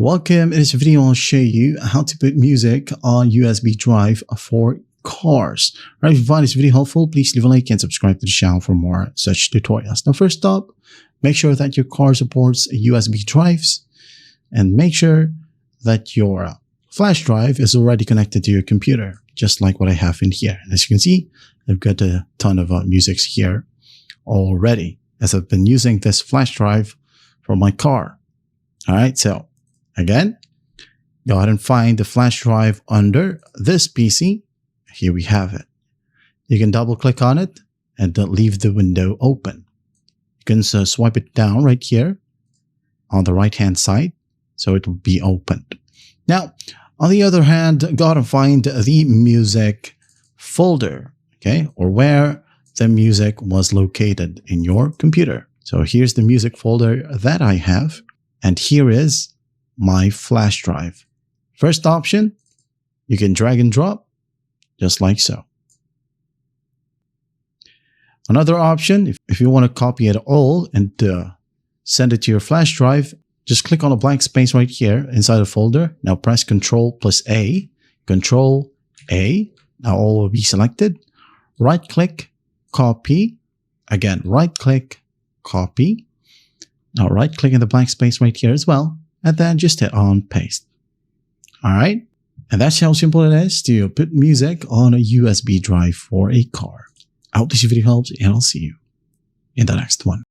Welcome. In this video, I'll show you how to put music on USB drive for cars. Right, if you find this video helpful, please leave a like and subscribe to the channel for more such tutorials. Now, first up, make sure that your car supports USB drives and make sure that your flash drive is already connected to your computer, just like what I have in here. And as you can see, I've got a ton of music here already, as I've been using this flash drive for my car. All right, so again, go ahead and find the flash drive under this PC. Here we have it. You can double click on it and leave the window open. You can swipe it down right here on the right hand side, so it will be opened. Now, on the other hand, go ahead and find the music folder, okay, or where the music was located in your computer. So here's the music folder that I have, and here is my flash drive. First option, you can drag and drop just like so. Another option, if you want to copy it all and send it to your flash drive, just click on a blank space right here inside the folder. Now press Ctrl+A, Ctrl+A. Now all will be selected. Right click, copy. Again, right click, copy. Now right click in the blank space right here as well, and then just hit on paste. All right. And that's how simple it is to put music on a USB drive for a car. I hope this video helps, and I'll see you in the next one.